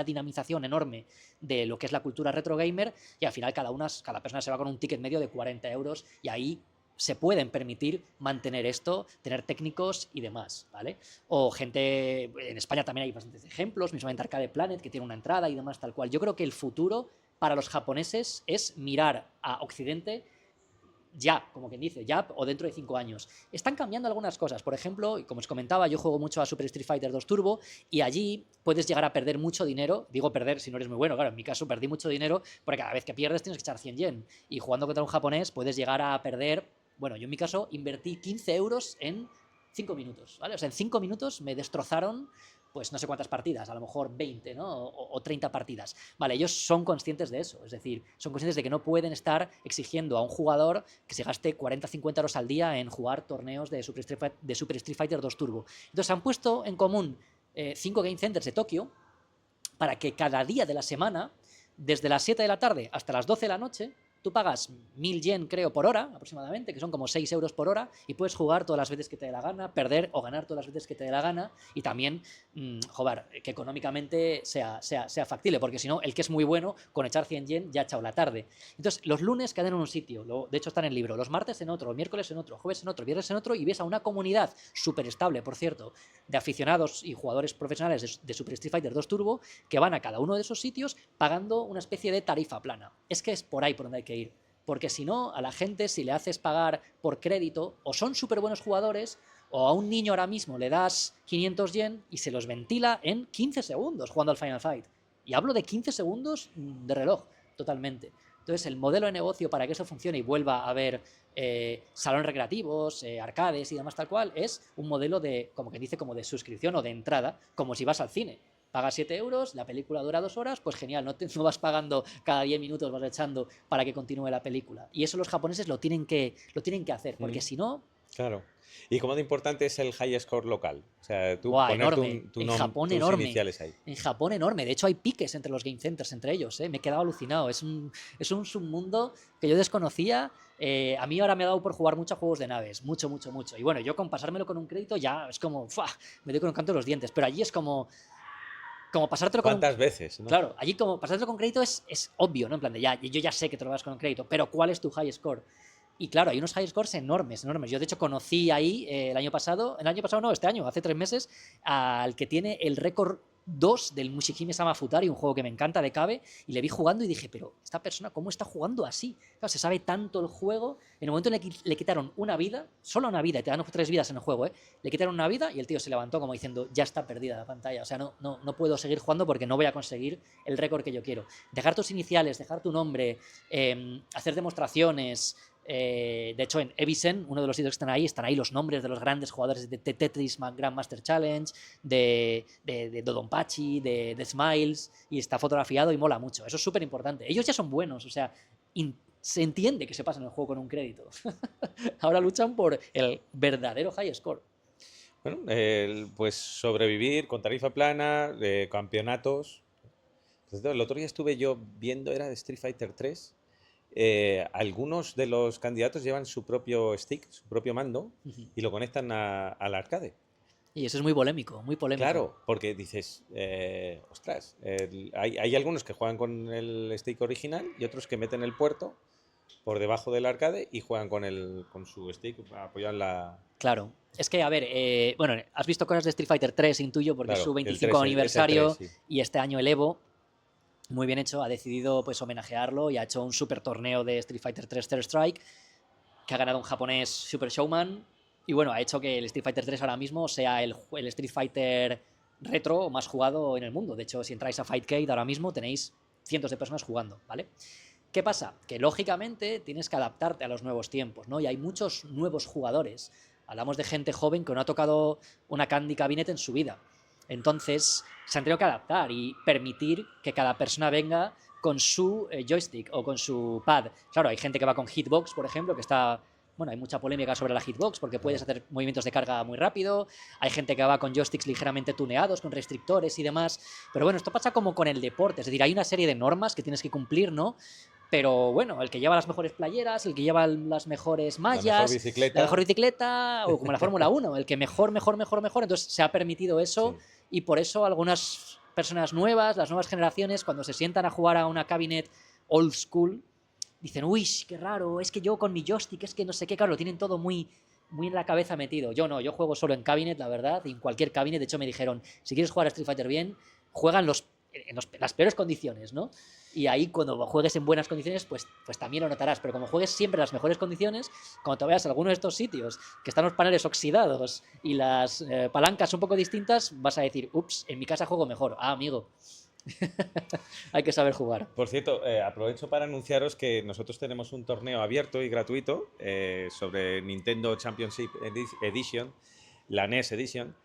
dinamización enorme de lo que es la cultura retro gamer y al final cada persona se va con un ticket medio de 40 euros y ahí se pueden permitir mantener esto, tener técnicos y demás, ¿vale? O gente, en España también hay bastantes ejemplos, mismamente Arcade Planet, que tiene una entrada y demás tal cual. Yo creo que el futuro para los japoneses es mirar a Occidente ya, como quien dice, ya o dentro de 5 años. Están cambiando algunas cosas. Por ejemplo, como os comentaba, yo juego mucho a Super Street Fighter 2 Turbo y allí puedes llegar a perder mucho dinero. Digo perder si no eres muy bueno, claro, en mi caso perdí mucho dinero porque cada vez que pierdes tienes que echar 100 yen. Y jugando contra un japonés puedes llegar a perder, bueno, yo en mi caso invertí 15 euros en 5 minutos, ¿vale? O sea, en 5 minutos me destrozaron pues no sé cuántas partidas, a lo mejor 20, ¿no? O 30 partidas. Vale, ellos son conscientes de eso, es decir, son conscientes de que no pueden estar exigiendo a un jugador que se gaste 40-50 euros al día en jugar torneos de Super Street Fighter 2 Turbo. Entonces han puesto en común 5 game centers de Tokio para que cada día de la semana, desde las 7 de la tarde hasta las 12 de la noche, tú pagas 1000 yen, creo, por hora, aproximadamente, que son como 6 euros por hora, y puedes jugar todas las veces que te dé la gana, perder o ganar todas las veces que te dé la gana, y también, joder, que económicamente sea factible, porque si no, el que es muy bueno, con echar 100 yen ya ha echado la tarde. Entonces, los lunes quedan en un sitio, de hecho está en el libro, los martes en otro, miércoles en otro, jueves en otro, viernes en otro, y ves a una comunidad súper estable, por cierto, de aficionados y jugadores profesionales de Super Street Fighter 2 Turbo, que van a cada uno de esos sitios pagando una especie de tarifa plana. Es que es por ahí por donde hay que ir. Porque si no, a la gente, si le haces pagar por crédito, o son súper buenos jugadores, o a un niño ahora mismo le das 500 yen y se los ventila en 15 segundos jugando al Final Fight. Y hablo de 15 segundos de reloj, totalmente. Entonces, el modelo de negocio para que eso funcione y vuelva a haber salones recreativos, arcades y demás tal cual, es un modelo de, como que dice, como de suscripción o de entrada, como si vas al cine. Pagas 7 euros, la película dura 2 horas, pues genial, no vas pagando cada 10 minutos, vas echando para que continúe la película. Y eso los japoneses lo tienen que hacer, porque si no...
Claro. ¿Y cómo de importante es el high score local? O sea, tú
Buah,
poner
enorme. En Japón,
tus
enorme.
iniciales ahí.
En Japón, enorme. De hecho, hay piques entre los game centers, entre ellos. Me he quedado alucinado. Es un submundo que yo desconocía. A mí ahora me ha dado por jugar mucho a juegos de naves. Mucho, mucho, mucho. Y bueno, yo con pasármelo con un crédito ya es como... ¡fua! Me doy con un canto de los dientes. Pero allí es como pasártelo con
¿Cuántas veces? ¿No?
Claro, allí como pasártelo con crédito es obvio, ¿no? En plan de ya, yo ya sé que te lo vas con un crédito, pero ¿cuál es tu high score? Y claro, hay unos high scores enormes, enormes. Yo de hecho conocí ahí el año pasado no, este año, hace 3 meses, al que tiene el récord 2 del Mushihime-sama Futari, un juego que me encanta de Cabe, y le vi jugando y dije, pero esta persona, ¿cómo está jugando así? Claro, se sabe tanto el juego. En el momento en el que le quitaron una vida, solo una vida, y te dan 3 vidas en el juego, le quitaron una vida y el tío se levantó como diciendo, ya está perdida la pantalla, o sea, no puedo seguir jugando porque no voy a conseguir el récord que yo quiero. Dejar tus iniciales, dejar tu nombre, hacer demostraciones. De hecho, en Evisen, uno de los sitios que están ahí los nombres de los grandes jugadores de Tetris Grandmaster Challenge, de Dodonpachi, de Smiles, y está fotografiado y mola mucho. Eso es súper importante. Ellos ya son buenos, o sea, se entiende que se pasan el juego con un crédito. Ahora luchan por el verdadero high score.
Bueno, pues sobrevivir con tarifa plana, campeonatos. Entonces, el otro día estuve yo viendo, era de Street Fighter 3. Algunos de los candidatos llevan su propio stick, su propio mando, y lo conectan al arcade.
Y eso es muy polémico, muy polémico.
Claro, porque dices, ostras, hay algunos que juegan con el stick original y otros que meten el puerto por debajo del arcade y juegan con su stick apoyado en la...
Claro. Es que, a ver, bueno, has visto cosas de Street Fighter 3, intuyo, porque
Claro,
es su
el
25
3,
aniversario
ese 3, sí.
y este año el Evo, muy bien hecho, ha decidido pues homenajearlo y ha hecho un super torneo de Street Fighter 3 Third Strike que ha ganado un japonés Super Showman y bueno, ha hecho que el Street Fighter 3 ahora mismo sea el Street Fighter retro más jugado en el mundo. De hecho, si entráis a Fightcade ahora mismo tenéis cientos de personas jugando, ¿vale? ¿Qué pasa? Que lógicamente tienes que adaptarte a los nuevos tiempos, ¿no? Y hay muchos nuevos jugadores. Hablamos de gente joven que no ha tocado una Candy Cabinet en su vida. Entonces se han tenido que adaptar y permitir que cada persona venga con su joystick o con su pad. Claro, hay gente que va con Hitbox, por ejemplo, que está... Bueno, hay mucha polémica sobre la Hitbox porque puedes hacer movimientos de carga muy rápido. Hay gente que va con joysticks ligeramente tuneados, con restrictores y demás. Pero bueno, esto pasa como con el deporte. Es decir, hay una serie de normas que tienes que cumplir, ¿no? Pero bueno, el que lleva las mejores playeras, el que lleva las mejores mallas, la mejor bicicleta, o como la Fórmula 1, el que mejor. Entonces se ha permitido eso
Sí.
y por eso algunas personas nuevas, las nuevas generaciones, cuando se sientan a jugar a una cabinet old school, dicen, uy, qué raro, es que yo con mi joystick, es que no sé qué, claro, lo tienen todo muy en la cabeza metido. Yo no, yo juego solo en cabinet, la verdad, y en cualquier cabinet. De hecho, me dijeron, si quieres jugar a Street Fighter bien, juega en las peores condiciones, ¿no? Y ahí cuando juegues en buenas condiciones, pues también lo notarás. Pero como juegues siempre en las mejores condiciones, cuando te veas a alguno de estos sitios que están los paneles oxidados y las palancas un poco distintas, vas a decir, ups, en mi casa juego mejor. Ah, amigo, hay que saber jugar.
Por cierto, aprovecho para anunciaros que nosotros tenemos un torneo abierto y gratuito sobre Nintendo Championship Edition, la NES Edition,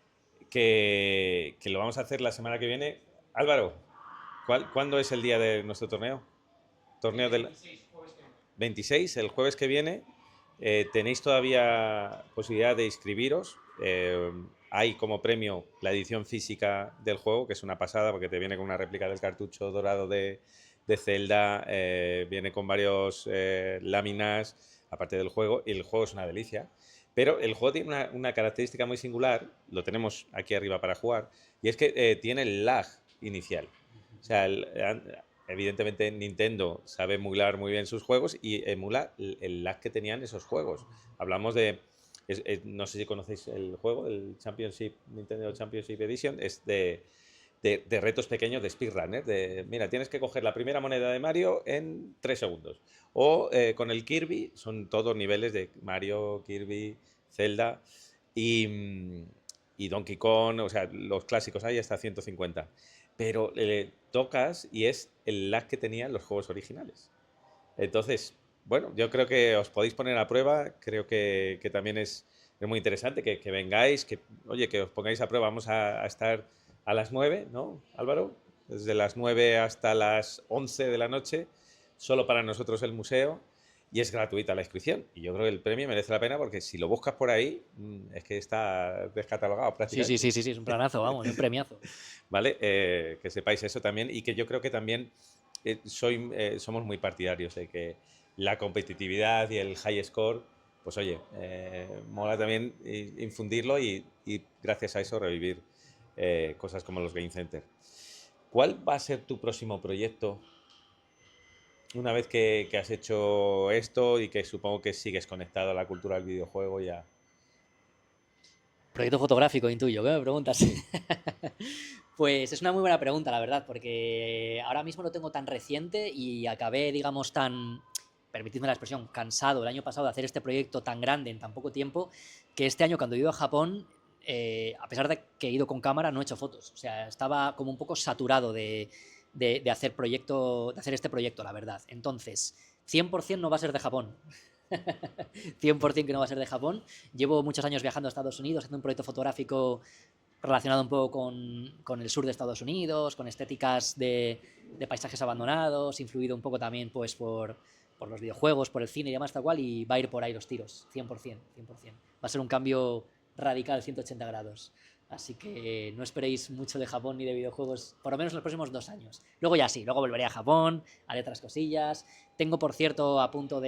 que lo vamos a hacer la semana que viene. Álvaro, ¿cuándo es el día de nuestro torneo? Torneo del 26, el jueves que viene. Tenéis todavía posibilidad de inscribiros. Hay como premio la edición física del juego, que es una pasada porque te viene con una réplica del cartucho dorado de Zelda, viene con varios láminas, aparte del juego, y el juego es una delicia. Pero el juego tiene una característica muy singular, lo tenemos aquí arriba para jugar, y es que tiene el lag inicial. O sea, evidentemente Nintendo sabe emular muy bien sus juegos y emula el lag que tenían esos juegos. Hablamos de, no sé si conocéis el juego, el Championship, Nintendo Championship Edition, es de retos pequeños de speedrunner, de mira, tienes que coger la primera moneda de Mario en 3 segundos. O con el Kirby, son todos niveles de Mario, Kirby, Zelda y Donkey Kong, o sea, los clásicos hay hasta 150. Pero tocas y es el lag que tenían los juegos originales. Entonces, bueno, yo creo que os podéis poner a prueba, creo que también es muy interesante que vengáis, que, oye, que os pongáis a prueba. Vamos a estar a las 9, ¿no, Álvaro? Desde las 9 hasta las 11 de la noche, solo para nosotros el museo, y es gratuita la inscripción. Y yo creo que el premio merece la pena porque si lo buscas por ahí, es que está descatalogado
Sí, sí,
prácticamente.
sí, sí, sí, es un planazo, vamos, un premiazo.
¿Vale? Que sepáis eso también y que yo creo que también somos muy partidarios de que la competitividad y el high score, pues oye, mola también infundirlo y gracias a eso revivir cosas como los Game Center. ¿Cuál va a ser tu próximo proyecto una vez que has hecho esto y que supongo que sigues conectado a la cultura del videojuego ya?
Proyecto fotográfico, intuyo, ¿qué me preguntas?
Sí.
Pues es una muy buena pregunta, la verdad, porque ahora mismo lo tengo tan reciente y acabé, digamos, permitidme la expresión, cansado el año pasado de hacer este proyecto tan grande en tan poco tiempo, que este año cuando he ido a Japón, a pesar de que he ido con cámara, no he hecho fotos. O sea, estaba como un poco saturado de hacer de hacer este proyecto, la verdad. Entonces, 100% no va a ser de Japón. 100% que no va a ser de Japón. Llevo muchos años viajando a Estados Unidos haciendo un proyecto fotográfico relacionado un poco con el sur de Estados Unidos, con estéticas de paisajes abandonados, influido un poco también pues por los videojuegos, por el cine y demás, tal cual, y va a ir por ahí los tiros, 100%, 100%. Va a ser un cambio radical, 180 grados. Así que no esperéis mucho de Japón ni de videojuegos, por lo menos en los próximos 2 años. Luego ya sí, luego volveré a Japón, haré otras cosillas. Tengo, por cierto, a punto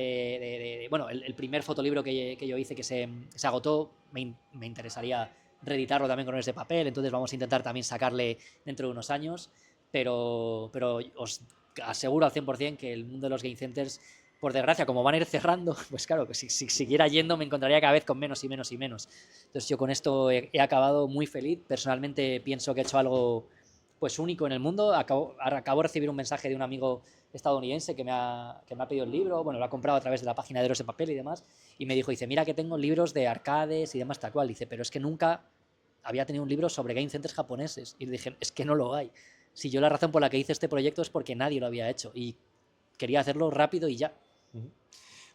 bueno, el primer fotolibro que yo hice que se agotó, me interesaría reeditarlo también con ese papel, entonces vamos a intentar también sacarle dentro de unos años, pero os aseguro al 100% que el mundo de los game centers, por desgracia, como van a ir cerrando, pues claro, que si siguiera yendo me encontraría cada vez con menos y menos y menos. Entonces yo con esto he acabado muy feliz, personalmente pienso que he hecho algo pues único en el mundo. Acabo de recibir un mensaje de un amigo estadounidense que me ha pedido el libro, bueno, lo ha comprado a través de la página de Héroes de Papel y demás, y me dijo, dice, mira que tengo libros de arcades y demás tal cual, dice, pero es que nunca había tenido un libro sobre game centers japoneses, y le dije, es que no lo hay. Si yo la razón por la que hice este proyecto es porque nadie lo había hecho, y quería hacerlo rápido y ya.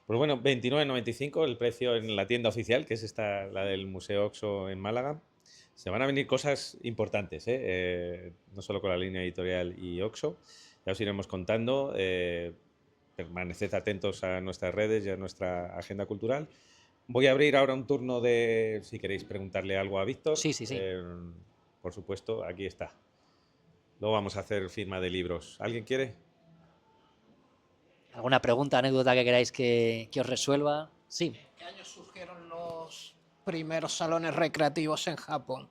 Pues bueno, 29,95 el precio en la tienda oficial, que es esta, la del Museo Oxo en Málaga. Se van a venir cosas importantes, ¿eh? No solo con la línea editorial y Oxo, ya os iremos contando. Permaneced atentos a nuestras redes y a nuestra agenda cultural. Voy a abrir ahora un turno de, si queréis preguntarle algo a Víctor.
Sí, sí, sí.
Por supuesto, aquí está. Luego vamos a hacer firma de libros. ¿Alguien quiere?
¿Alguna pregunta, anécdota que queráis que os resuelva? Sí.
¿En qué año surgieron los primeros salones recreativos en Japón?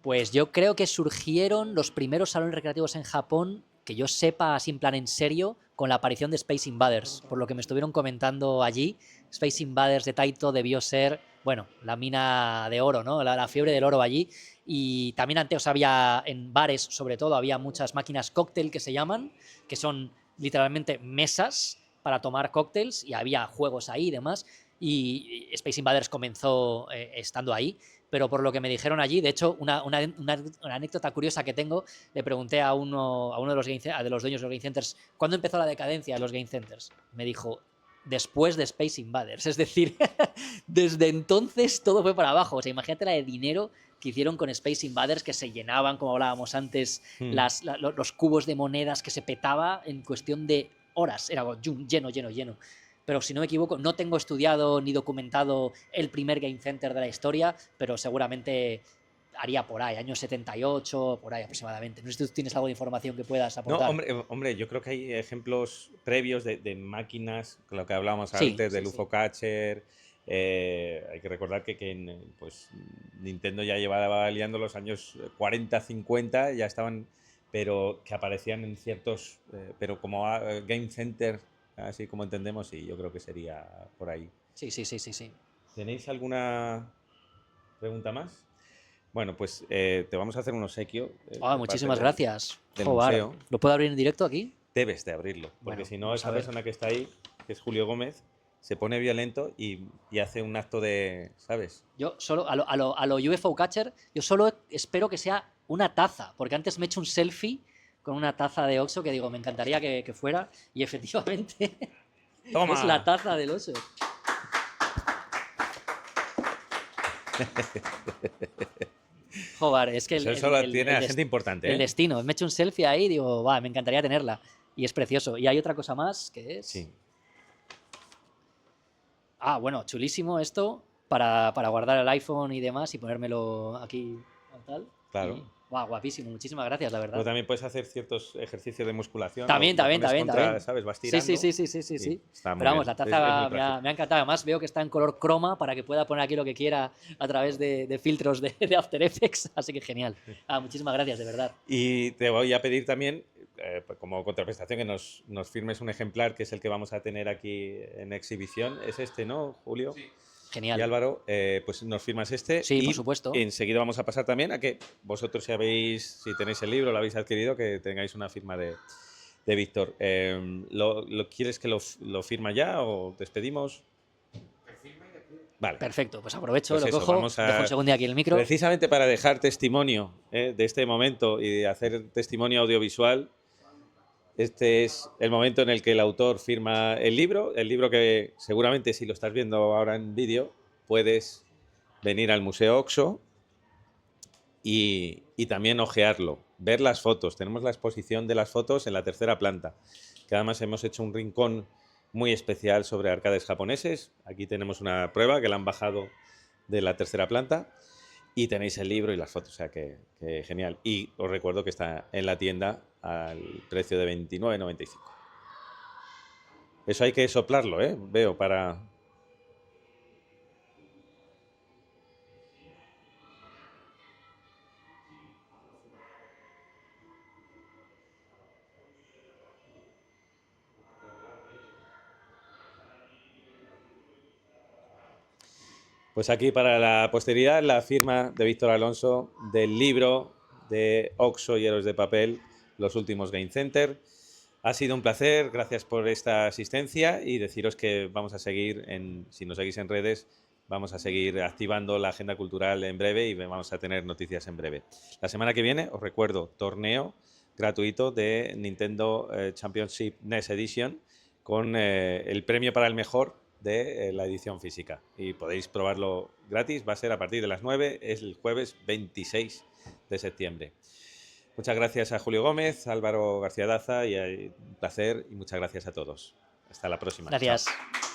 Pues yo creo que surgieron los primeros salones recreativos en Japón, que yo sepa, así en plan en serio, con la aparición de Space Invaders. Por lo que me estuvieron comentando allí, Space Invaders de Taito debió ser, bueno, la mina de oro, ¿no? La fiebre del oro allí. Y también antes había, en bares sobre todo, había muchas máquinas cóctel que se llaman, que son literalmente mesas para tomar cócteles, y había juegos ahí y demás. Y Space Invaders comenzó estando ahí. Pero por lo que me dijeron allí, de hecho, una anécdota curiosa que tengo, le pregunté a uno de los dueños de los Game Centers, ¿cuándo empezó la decadencia de los Game Centers? Me dijo, después de Space Invaders. Es decir, desde entonces todo fue para abajo. O sea, imagínate la de dinero que hicieron con Space Invaders, que se llenaban, como hablábamos antes, los cubos de monedas, que se petaba en cuestión de horas. Era lleno, lleno, lleno. Pero si no me equivoco, no tengo estudiado ni documentado el primer Game Center de la historia, pero seguramente haría por ahí, años 78, por ahí aproximadamente. No sé si tú tienes algo de información que puedas
No,
aportar.
hombre, yo creo que hay ejemplos previos de máquinas, lo que hablábamos
Sí,
antes, del
sí, sí.
UFO Catcher. Hay que recordar que pues, Nintendo ya llevaba liando los años 40, 50, ya estaban, pero que aparecían en ciertos, pero como Game Center, así como entendemos, y yo creo que sería por ahí.
Sí, sí, sí, sí, sí.
¿Tenéis alguna pregunta más? Bueno, pues te vamos a hacer un obsequio de parte
Muchísimas gracias.
del
Joder,
museo.
¿lo puedo abrir en directo aquí?
Debes de abrirlo, porque
Bueno,
si no,
vamos a
esa
ver.
persona que está ahí, que es Julio Gómez, se pone violento y hace un acto de, ¿sabes?
Yo solo, a lo UFO Catcher, yo solo espero que sea una taza, porque antes me he hecho un selfie con una taza de Oxo que digo, me encantaría que fuera, y efectivamente es la
¡Toma!
taza del oso. Joder, es que
Eso solo tiene a gente importante,
el
¿eh?
destino. Me he hecho un selfie ahí y digo, va, me encantaría tenerla. Y es precioso. Y hay otra cosa más que es.
Sí.
Bueno, chulísimo esto para guardar el iPhone y demás y ponérmelo aquí tal.
Claro.
Y, guapísimo. Muchísimas gracias, la
Pero
verdad.
también puedes hacer ciertos ejercicios de musculación.
También,
lo
también,
pones
también,
contra,
también.
¿sabes? Vas
Sí,
tirando.
sí, sí, sí, sí, sí.
Está muy
Pero vamos,
bien.
la
Es
taza
muy
me
práctico.
ha encantado. Además, veo que está en color croma para que pueda poner aquí lo que quiera a través de filtros de After Effects. Así que genial. Muchísimas gracias, de verdad.
Y te voy a pedir también, como contraprestación, que nos firmes un ejemplar, que es el que vamos a tener aquí en exhibición. Es este, ¿no, Julio? Sí.
Genial.
Y Álvaro, pues nos firmas este.
Sí,
y
por supuesto.
Enseguida vamos a pasar también a que vosotros, si tenéis el libro, lo habéis adquirido, que tengáis una firma de Víctor. ¿Quieres que lo firma ya o despedimos? Vale.
Perfecto, pues aprovecho,
Pues
lo
eso,
cojo,
vamos a-
dejo un segundo aquí el micro.
Precisamente para dejar testimonio de este momento y de hacer testimonio audiovisual, este es el momento en el que el autor firma el libro que seguramente, si lo estás viendo ahora en vídeo, puedes venir al Museo Oxo y también ojearlo, ver las fotos. Tenemos la exposición de las fotos en la tercera planta, que además hemos hecho un rincón muy especial sobre arcades japoneses. Aquí tenemos una prueba que la han bajado de la tercera planta y tenéis el libro y las fotos, o sea que genial. Y os recuerdo que está en la tienda al precio de 29,95. Eso hay que soplarlo, ¿eh? Veo, para... Pues aquí para la posteridad, la firma de Víctor Alonso del libro de Oxo y Héroes de Papel, Los Últimos Game Center. Ha sido un placer, gracias por esta asistencia y deciros que vamos a seguir, si nos seguís en redes, vamos a seguir activando la agenda cultural en breve y vamos a tener noticias en breve. La semana que viene, os recuerdo, torneo gratuito de Nintendo Championship NES Edition con el premio para el mejor de la edición física. Y podéis probarlo gratis, va a ser a partir de las 9, es el jueves 26 de septiembre. Muchas gracias a Julio Gómez, Álvaro García Daza, y un placer, y muchas gracias a todos. Hasta la próxima.
Gracias.
Chao.